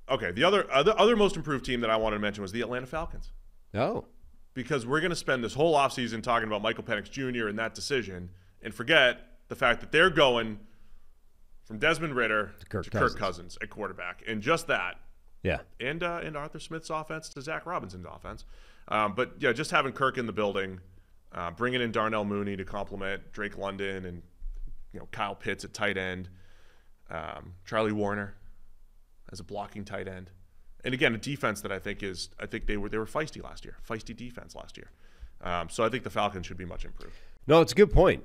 Okay, the other most improved team that I wanted to mention was the Atlanta Falcons. Oh. Because we're going to spend this whole offseason talking about Michael Penix Jr. and that decision and forget the fact that they're going from Desmond Ridder to Kirk Cousins at quarterback. And just that. Yeah. And Arthur Smith's offense to Zach Robinson's offense. But, yeah, just having Kirk in the building, bringing in Darnell Mooney to complement Drake London and Kyle Pitts at tight end, Charlie Warner as a blocking tight end. And again, a defense that I think they were feisty last year, feisty defense last year. So I think the Falcons should be much improved. No, it's a good point.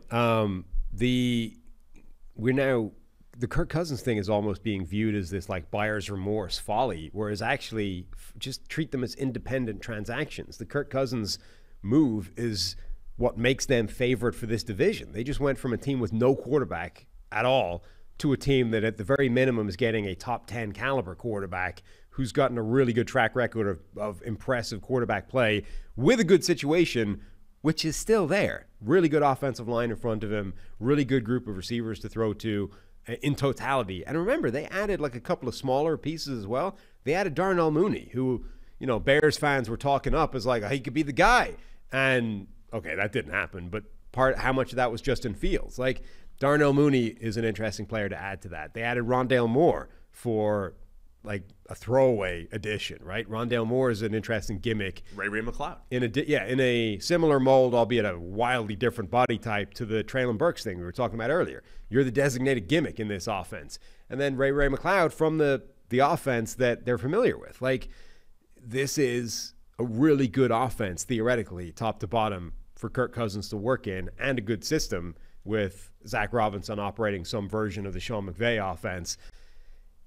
The Kirk Cousins thing is almost being viewed as this like buyer's remorse folly, whereas actually just treat them as independent transactions. The Kirk Cousins move is what makes them favored for this division. They just went from a team with no quarterback at all to a team that at the very minimum is getting a top 10 caliber quarterback who's gotten a really good track record of impressive quarterback play with a good situation, which is still there. Really good offensive line in front of him, really good group of receivers to throw to in totality. And remember, they added like a couple of smaller pieces as well. They added Darnell Mooney, who, Bears fans were talking up as like, he could be the guy. And okay, that didn't happen, but how much of that was Justin Fields? Like, Darnell Mooney is an interesting player to add to that. They added Rondale Moore for like a throwaway addition, right? Rondale Moore is an interesting gimmick. Ray McLeod. In a similar mold, albeit a wildly different body type to the Traylon Burks thing we were talking about earlier. You're the designated gimmick in this offense. And then Ray McLeod from the offense that they're familiar with. Like, this is a really good offense, theoretically, top to bottom, for Kirk Cousins to work in, and a good system with Zach Robinson operating some version of the Sean McVay offense.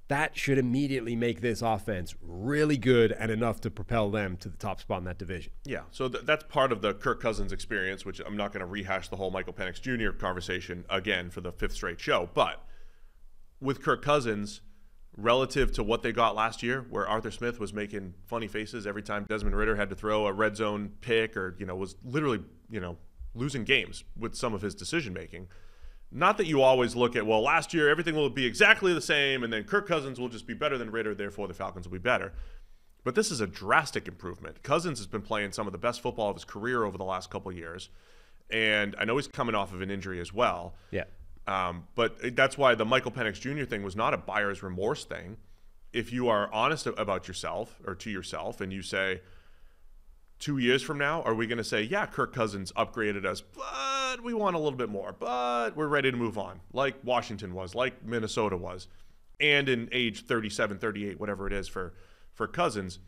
That should immediately make this offense really good and enough to propel them to the top spot in that division. Yeah, so that's part of the Kirk Cousins experience, which I'm not going to rehash the whole Michael Penix Jr. conversation again for the fifth straight show. But with Kirk Cousins, relative to what they got last year, where Arthur Smith was making funny faces every time Desmond Ridder had to throw a red zone pick or, was literally, losing games with some of his decision-making. Not that you always look at, well, last year everything will be exactly the same, and then Kirk Cousins will just be better than Ridder, therefore the Falcons will be better. But this is a drastic improvement. Cousins has been playing some of the best football of his career over the last couple of years, and I know he's coming off of an injury as well. Yeah. But that's why the Michael Penix Jr. thing was not a buyer's remorse thing. If you are honest about yourself or to yourself and you say, 2 years from now, are we going to say, yeah, Kirk Cousins upgraded us, but we want a little bit more, but we're ready to move on, like Washington was, like Minnesota was, and in age 37, 38, whatever it is for Cousins,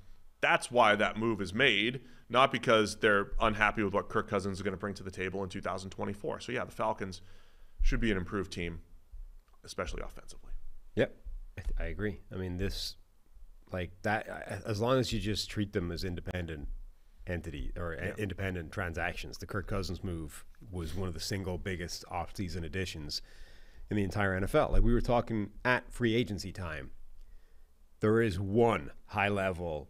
that's why that move is made, not because they're unhappy with what Kirk Cousins is going to bring to the table in 2024. So, yeah, the Falcons should be an improved team, especially offensively. Yep, I agree. I mean, this, like that, as long as you just treat them as independent entity or independent transactions. The Kirk Cousins move was one of the single biggest offseason additions in the entire NFL. Like we were talking at free agency time, there is one high-level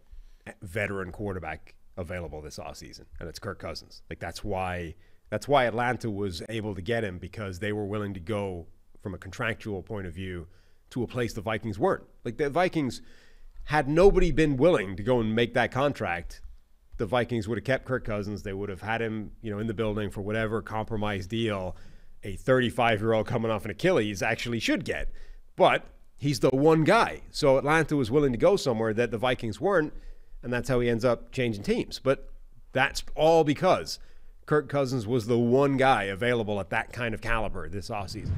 veteran quarterback available this offseason, and it's Kirk Cousins. Like that's why Atlanta was able to get him, because they were willing to go from a contractual point of view to a place the Vikings weren't. Like the Vikings, had nobody been willing to go and make that contract, the Vikings would have kept Kirk Cousins. They would have had him, in the building for whatever compromise deal a 35-year-old coming off an Achilles actually should get. But he's the one guy. So Atlanta was willing to go somewhere that the Vikings weren't, and that's how he ends up changing teams. But that's all because Kirk Cousins was the one guy available at that kind of caliber this offseason.